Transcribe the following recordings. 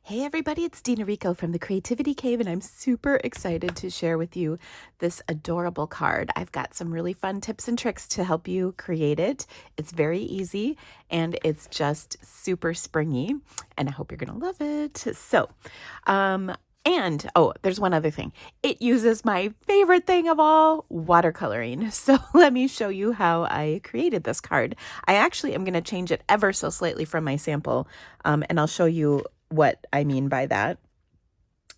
Hey everybody, it's Dina Rico from the Creativity Cave, and I'm super excited to share with you this adorable card. I've got some really fun tips and tricks to help you create it. It's very easy and it's just super springy, and I hope you're gonna love it. There's one other thing. It uses my favorite thing of all, watercoloring. So let me show you how I created this card. I actually am gonna change it ever so slightly from my sample, and I'll show you what I mean by that.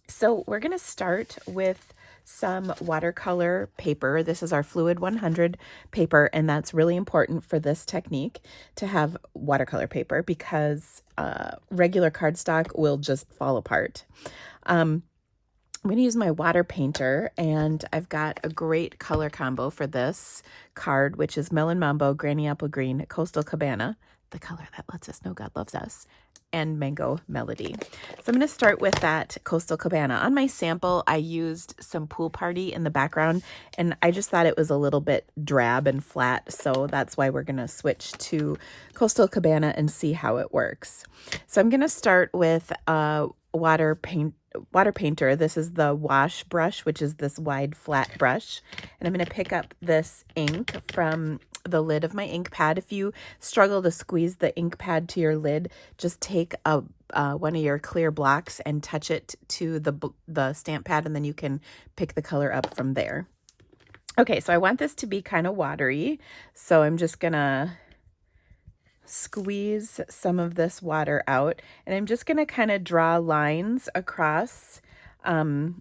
So we're going to start with some watercolor paper. This is our Fluid 100 paper, and that's really important for this technique to have watercolor paper because regular cardstock will just fall apart. I'm going to use my water painter, and I've got a great color combo for this card, which is Melon Mambo, Granny Apple Green, Coastal Cabana, the color that lets us know God loves us, and Mango Melody. So I'm going to start with that Coastal Cabana. On my sample, I used some Pool Party in the background, and I just thought it was a little bit drab and flat, so that's why we're going to switch to Coastal Cabana and see how it works. So I'm going to start with water painter. This is the wash brush, which is this wide flat brush, and I'm going to pick up this ink from the lid of my ink pad. If you struggle to squeeze the ink pad to your lid, just take one of your clear blocks and touch it to the stamp pad, and then you can pick the color up from there. Okay, so I want this to be kind of watery, so I'm just gonna squeeze some of this water out, and I'm just gonna kind of draw lines across my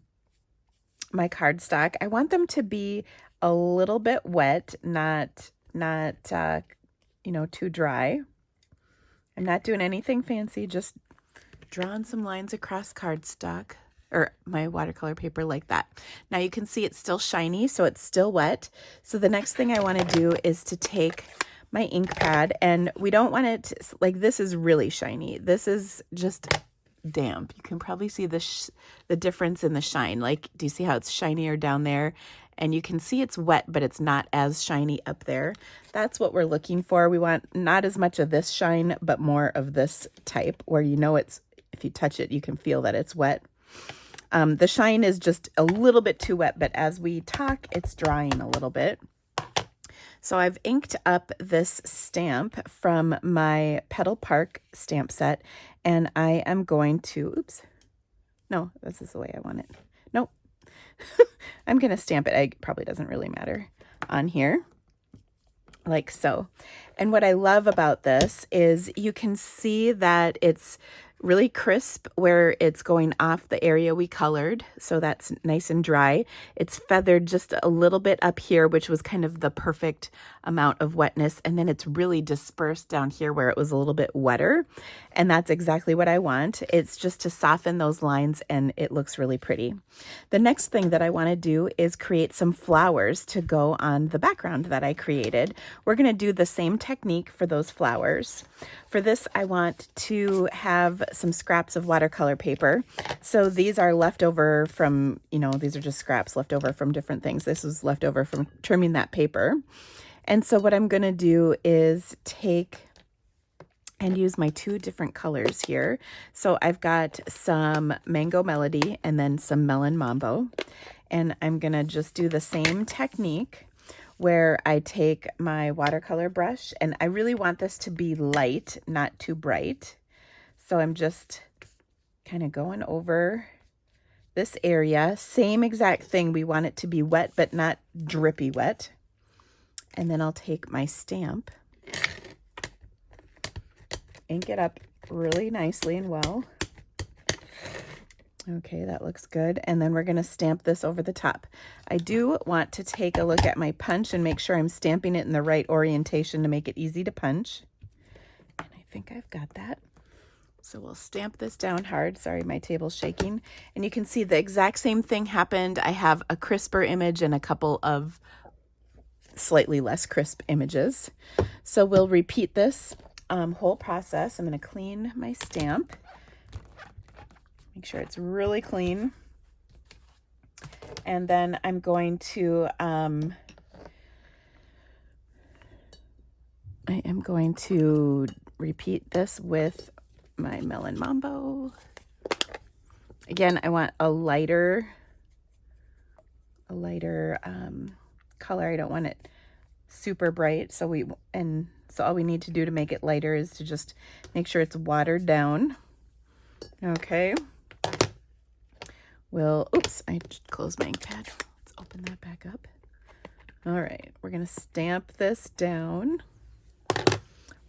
cardstock. I want them to be a little bit wet, not too dry. I'm not doing anything fancy, just drawing some lines across cardstock or my watercolor paper like that. Now you can see it's still shiny, so it's still wet. So the next thing I want to do is to take my ink pad, and we don't want it like this is really shiny. This is just damp. You can probably see the difference in the shine. Like, do you see how it's shinier down there? And you can see it's wet, but it's not as shiny up there. That's what we're looking for. We want not as much of this shine, but more of this type where it's, if you touch it, you can feel that it's wet. The shine is just a little bit too wet, but as we talk, it's drying a little bit. So I've inked up this stamp from my Petal Park stamp set, and I am going to, no, this is the way I want it. Nope. I'm going to stamp it. It probably doesn't really matter on here, like so. And what I love about this is you can see that it's really crisp where it's going off the area we colored, so that's nice and dry. It's feathered just a little bit up here, which was kind of the perfect amount of wetness, and then it's really dispersed down here where it was a little bit wetter, and that's exactly what I want. It's just to soften those lines, and it looks really pretty. The next thing that I want to do is create some flowers to go on the background that I created. We're going to do the same technique for those flowers. For this, I want to have some scraps of watercolor paper. So these are leftover from, these are just scraps left over from different things. This was left over from trimming that paper. And so what I'm going to do is take and use my two different colors here. So I've got some Mango Melody and then some Melon Mambo. And I'm going to just do the same technique where I take my watercolor brush, and I really want this to be light, not too bright. So I'm just kind of going over this area. Same exact thing. We want it to be wet, but not drippy wet. And then I'll take my stamp, ink it up really nicely and well. Okay, that looks good. And then we're going to stamp this over the top. I do want to take a look at my punch and make sure I'm stamping it in the right orientation to make it easy to punch. And I think I've got that. So we'll stamp this down hard. Sorry, my table's shaking. And you can see the exact same thing happened. I have a crisper image and a couple of slightly less crisp images. So we'll repeat this whole process. I'm going to clean my stamp. Make sure it's really clean. And then I'm going to, I am going to repeat this with my Melon Mambo. Again, I want a lighter color. I don't want it super bright. So all we need to do to make it lighter is to just make sure it's watered down. Okay. Oops, I just closed my ink pad. Let's open that back up. All right, we're gonna stamp this down.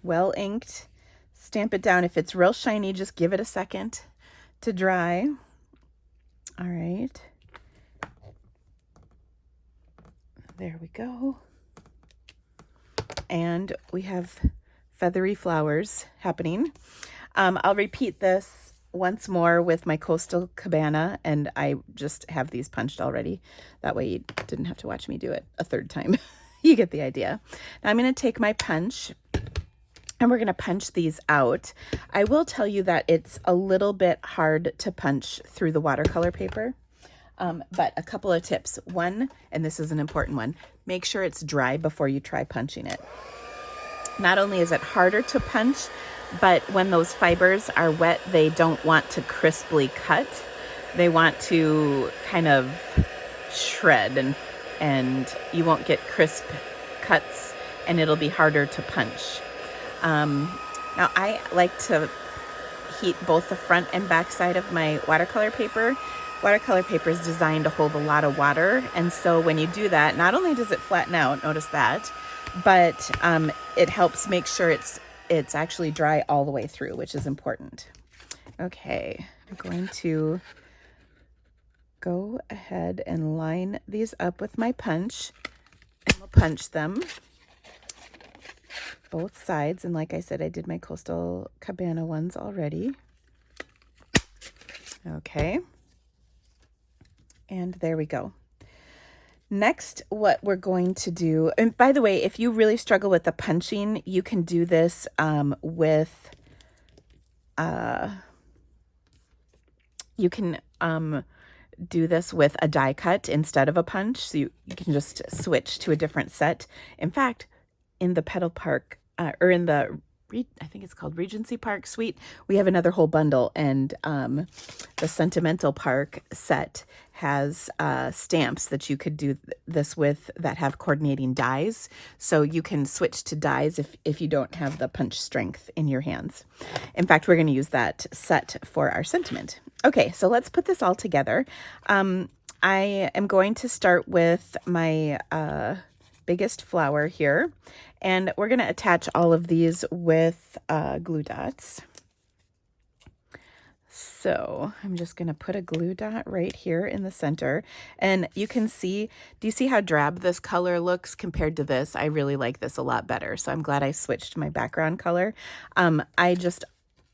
Well inked. Stamp it down. If it's real shiny, just give it a second to dry. All right. There we go. And we have feathery flowers happening. I'll repeat this once more with my Coastal Cabana, and I just have these punched already. That way you didn't have to watch me do it a third time. You get the idea. Now I'm going to take my punch and we're going to punch these out. I will tell you that it's a little bit hard to punch through the watercolor paper. But a couple of tips. One, and this is an important one, make sure it's dry before you try punching it. Not only is it harder to punch, but when those fibers are wet, they don't want to crisply cut. They want to kind of shred, and you won't get crisp cuts, and it'll be harder to punch. Now I like to heat both the front and back side of my watercolor paper. Watercolor paper is designed to hold a lot of water, and so when you do that, not only does it flatten out, notice that, but it helps make sure it's actually dry all the way through, which is important. Okay, I'm going to go ahead and line these up with my punch, and we'll punch them both sides. And like I said, I did my Coastal Cabana ones already. Okay. And there we go. Next, what we're going to do, and by the way, if you really struggle with the punching, you can do this with a die cut instead of a punch. So you can just switch to a different set. In fact, in the Petal Park, or in the, I think it's called Regency Park Suite, we have another whole bundle, and the Sentimental Park set has stamps that you could do this with that have coordinating dies. So you can switch to dies if you don't have the punch strength in your hands. In fact, we're going to use that set for our sentiment. Okay, so let's put this all together. I am going to start with my biggest flower here, and we're going to attach all of these with glue dots. So I'm just going to put a glue dot right here in the center, and you can see, do you see how drab this color looks compared to this? I really like this a lot better, so I'm glad I switched my background color. I just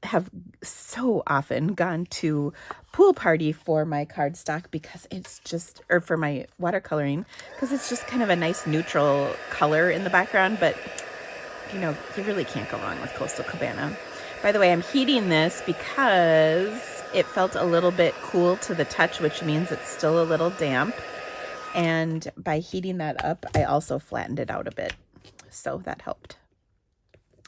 have so often gone to pool party for my cardstock because it's just, or for my watercoloring, because it's just kind of a nice neutral color in the background, but you know, you really can't go wrong with Coastal Cabana. By the way, I'm heating this because it felt a little bit cool to the touch, which means it's still a little damp. And by heating that up, I also flattened it out a bit. So that helped.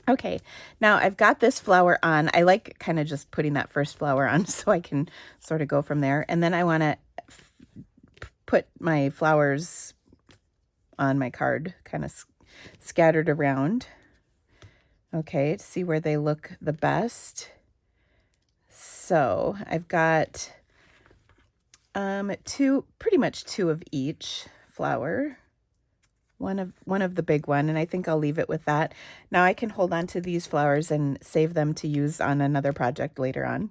Okay, now I've got this flower on. I like kind of just putting that first flower on so I can sort of go from there. And then I want to put my flowers on my card, kind of scattered around. Okay, to see where they look the best. So I've got pretty much two of each flower. One of the big one, and I think I'll leave it with that. Now I can hold on to these flowers and save them to use on another project later on.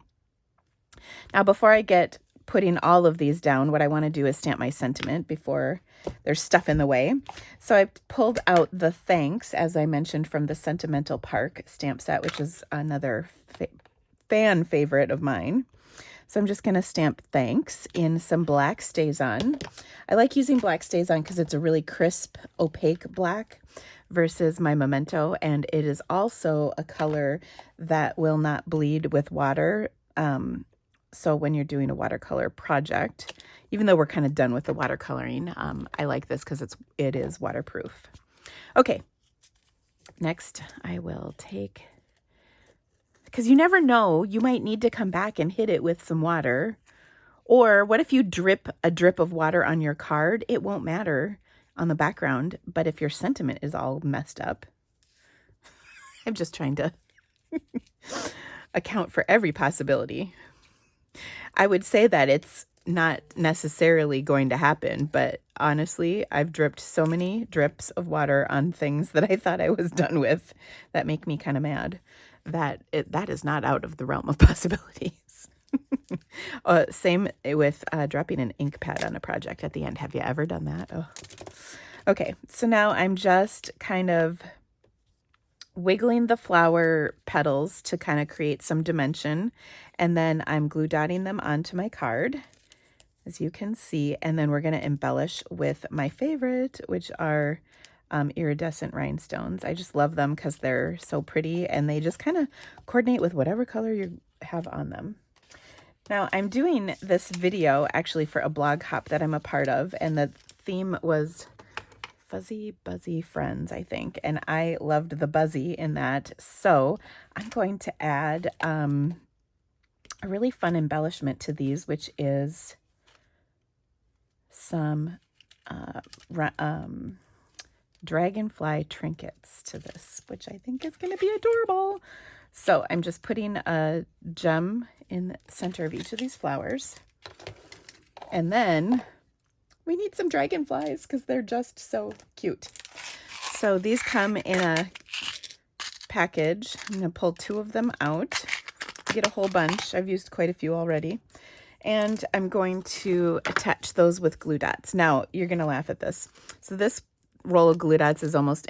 Now before I get putting all of these down, what I want to do is stamp my sentiment before there's stuff in the way. So I pulled out the Thanks, as I mentioned, from the Sentimental Park stamp set, which is another fan favorite of mine. So I'm just going to stamp Thanks in some black StazOn. I like using black StazOn because it's a really crisp, opaque black versus my Memento, and it is also a color that will not bleed with water. So when you're doing a watercolor project, even though we're kind of done with the watercoloring, I like this because it is waterproof. Okay, next I will take, because you never know, you might need to come back and hit it with some water. Or what if you drip a drip of water on your card? It won't matter on the background, but if your sentiment is all messed up, I'm just trying to account for every possibility. I would say that it's not necessarily going to happen, but honestly, I've dripped so many drips of water on things that I thought I was done with that make me kind of mad that that is not out of the realm of possibilities. Same with dropping an ink pad on a project at the end. Have you ever done that? Oh. Okay, so now I'm just kind of wiggling the flower petals to kind of create some dimension, and then I'm glue dotting them onto my card, as you can see, and then we're going to embellish with my favorite, which are iridescent rhinestones. I just love them because they're so pretty, and they just kind of coordinate with whatever color you have on them. Now, I'm doing this video actually for a blog hop that I'm a part of, and the theme was Fuzzy Buzzy Friends, I think, and I loved the buzzy in that, so I'm going to add a really fun embellishment to these, which is some dragonfly trinkets to this, which I think is going to be adorable. So I'm just putting a gem in the center of each of these flowers. And then we need some dragonflies because they're just so cute. So these come in a package. I'm going to pull 2 of them out. Get a whole bunch. I've used quite a few already. And I'm going to attach those with glue dots. Now, you're going to laugh at this. So this roll of glue dots is almost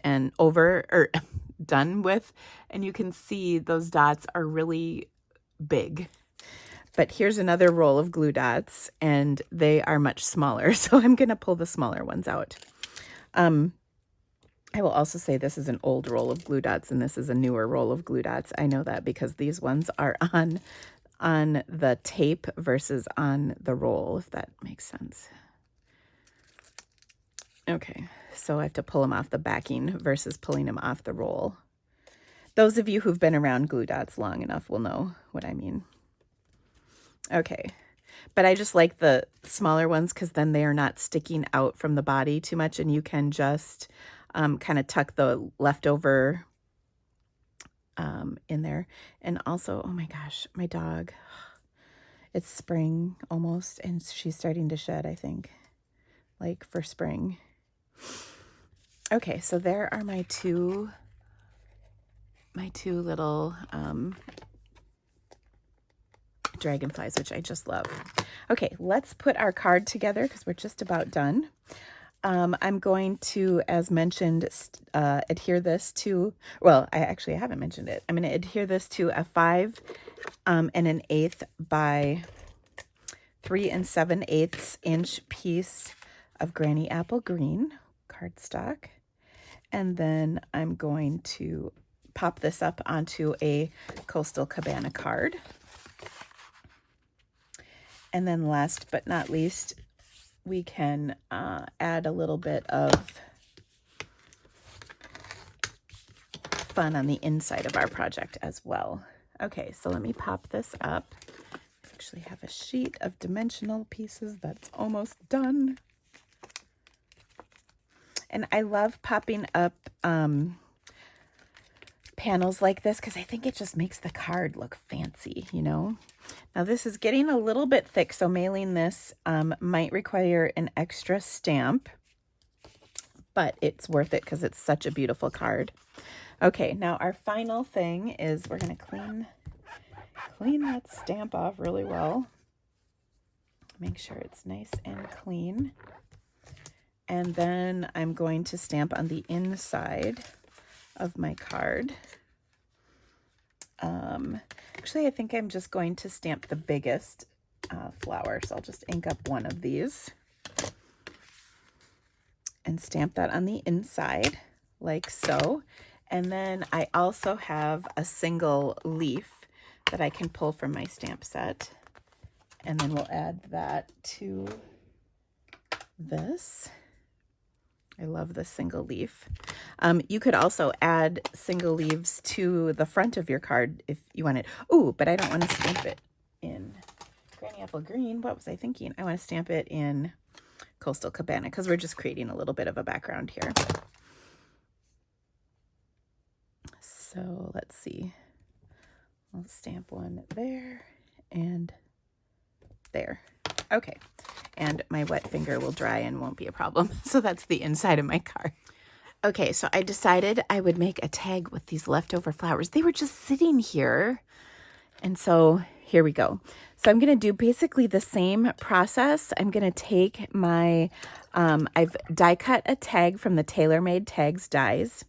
done with, and you can see those dots are really big. But here's another roll of glue dots, and they are much smaller, so I'm going to pull the smaller ones out. I will also say this is an old roll of glue dots, and this is a newer roll of glue dots. I know that because these ones are on the tape versus on the roll, if that makes sense. Okay, so I have to pull them off the backing versus pulling them off the roll. Those of you who've been around glue dots long enough will know what I mean. Okay, but I just like the smaller ones because then they are not sticking out from the body too much, and you can just kind of tuck the leftover in there. And also, oh my gosh, my dog, it's spring almost, and she's starting to shed, I think, like for spring. Okay, so there are my two little dragonflies, which I just love. Okay, let's put our card together because we're just about done. I'm going to, as mentioned, adhere this to, well, I haven't mentioned it. I'm going to adhere this to a 5 1/8 by 3 7/8 inch piece of Granny Apple Green cardstock. And then I'm going to pop this up onto a Coastal Cabana card. And then last but not least, we can add a little bit of fun on the inside of our project as well. Okay, so let me pop this up. I actually have a sheet of dimensional pieces that's almost done. And I love popping up panels like this because I think it just makes the card look fancy, you know? Now this is getting a little bit thick, so mailing this might require an extra stamp, but it's worth it because it's such a beautiful card. Okay, now our final thing is we're going to clean that stamp off really well. Make sure it's nice and clean. And then I'm going to stamp on the inside of my card. Actually, I think I'm just going to stamp the biggest flower. So I'll just ink up one of these and stamp that on the inside like so. And then I also have a single leaf that I can pull from my stamp set. And then we'll add that to this. I love this single leaf. You could also add single leaves to the front of your card if you wanted. Ooh, but I don't want to stamp it in Granny apple green. What was I thinking? I want to stamp it in Coastal Cabana because we're just creating a little bit of a background here. So let's see. I'll stamp one there and there. Okay. And my wet finger will dry and won't be a problem. So that's the inside of my card. Okay, so I decided I would make a tag with these leftover flowers. They were just sitting here. And so here we go. So I'm going to do basically the same process. I'm going to take my, I've die cut a tag from the TaylorMade Tags dies.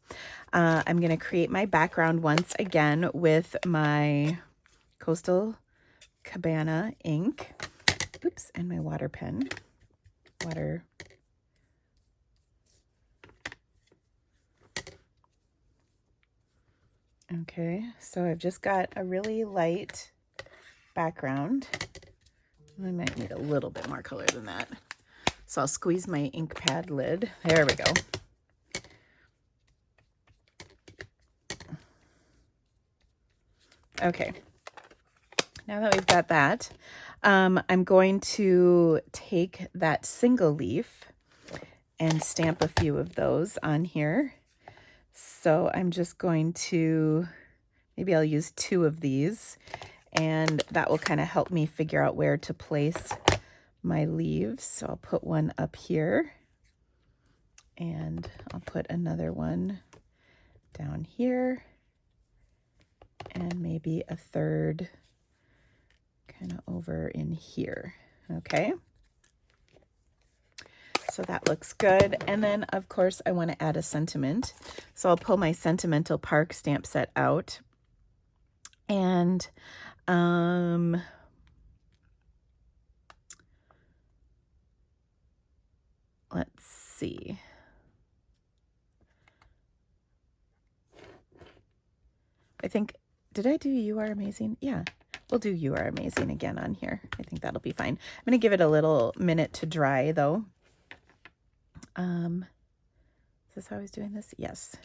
I'm going to create my background once again with my Coastal Cabana ink. Oops, and my water pen. Okay, so I've just got a really light background. I might need a little bit more color than that. So I'll squeeze my ink pad lid. There we go. Okay, now that we've got that, I'm going to take that single leaf and stamp a few of those on here. So I'm just going to, maybe I'll use 2 of these, and that will kind of help me figure out where to place my leaves. So I'll put one up here, and I'll put another one down here, and maybe a third kind of over in here. Okay. So that looks good. And then, of course, I want to add a sentiment. So I'll pull my Sentimental Park stamp set out. And let's see. I think, did I do You Are Amazing? Yeah, we'll do You Are Amazing again on here. I think that'll be fine. I'm going to give it a little minute to dry, though. Is this how I was doing this? Yes.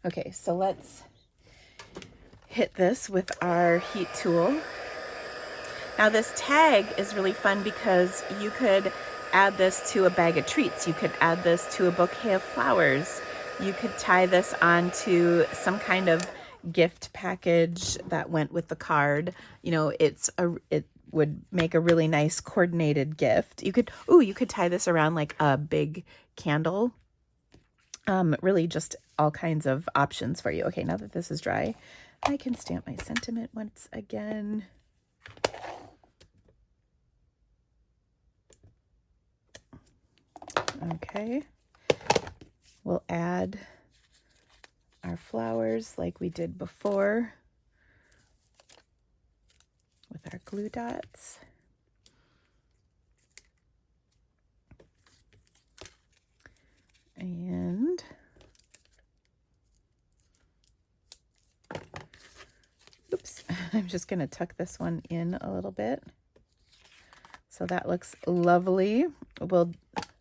Okay, so let's hit this with our heat tool. Now this tag is really fun because you could add this to a bag of treats. You could add this to a bouquet of flowers. You could tie this onto some kind of gift package that went with the card. You know, it would make a really nice coordinated gift. You could tie this around like a big candle. Really just all kinds of options for you. Okay, now that this is dry, I can stamp my sentiment once again. Okay, we'll add our flowers like we did before with our glue dots. And oops, I'm just going to tuck this one in a little bit. So that looks lovely. We'll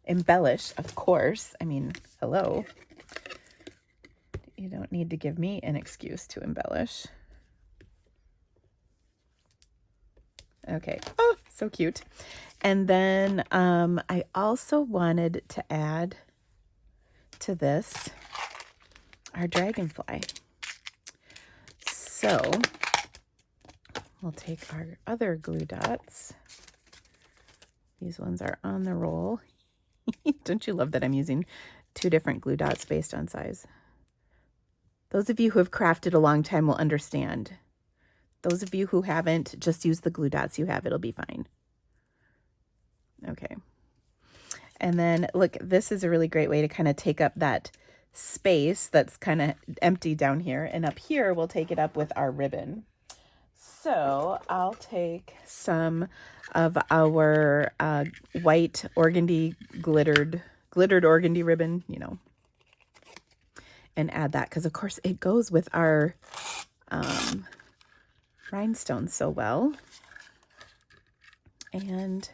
embellish, of course. I mean, hello. You don't need to give me an excuse to embellish. Okay. Oh, so cute. And then I also wanted to add to this our dragonfly. So we'll take our other glue dots. These ones are on the roll. Don't you love that I'm using 2 different glue dots based on size? Those of you who have crafted a long time will understand. Those of you who haven't, just use the glue dots you have. It'll be fine. Okay. And then look, this is a really great way to kind of take up that space that's kind of empty down here. And up here, we'll take it up with our ribbon. So I'll take some of our white organdy glittered organdy ribbon, you know, and add that because, of course, it goes with our rhinestones so well. And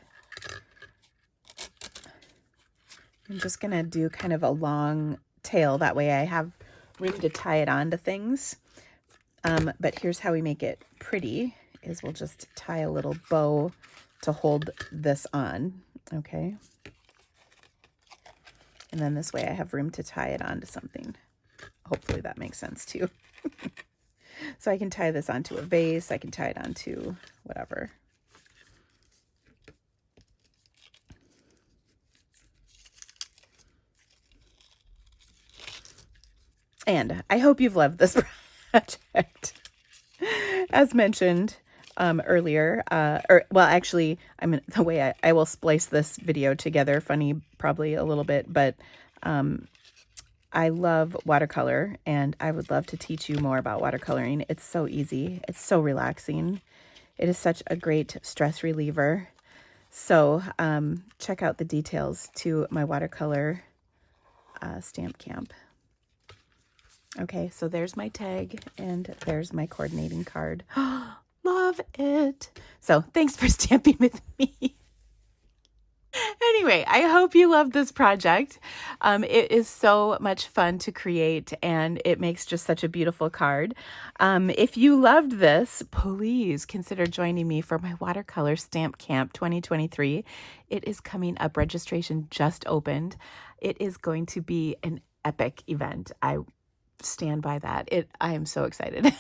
I'm just going to do kind of a long tail. That way I have room to tie it onto things. But here's how we make it pretty, is we'll just tie a little bow to hold this on, okay? And then this way I have room to tie it onto something. Hopefully that makes sense too. So I can tie this onto a vase, I can tie it onto whatever. And I hope you've loved this project. As mentioned earlier, well, actually, the way I will splice this video together, funny probably a little bit, but I love watercolor, and I would love to teach you more about watercoloring. It's so easy. It's so relaxing. It is such a great stress reliever. So check out the details to my watercolor stamp camp. Okay, so there's my tag, and there's my coordinating card. Love it. So thanks for stamping with me. Anyway, I hope you love this project. It is so much fun to create, and it makes just such a beautiful card. If you loved this, please consider joining me for my Watercolor Stamp Camp 2023. It is coming up. Registration just opened. It is going to be an epic event. I stand by that. I am so excited.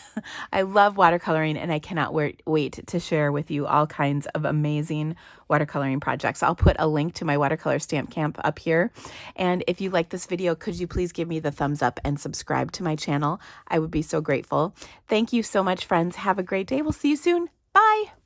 I love watercoloring, and I cannot wait to share with you all kinds of amazing watercoloring projects. I'll put a link to my watercolor stamp camp up here. And if you like this video, could you please give me the thumbs up and subscribe to my channel? I would be so grateful. Thank you so much, friends. Have a great day. We'll see you soon. Bye.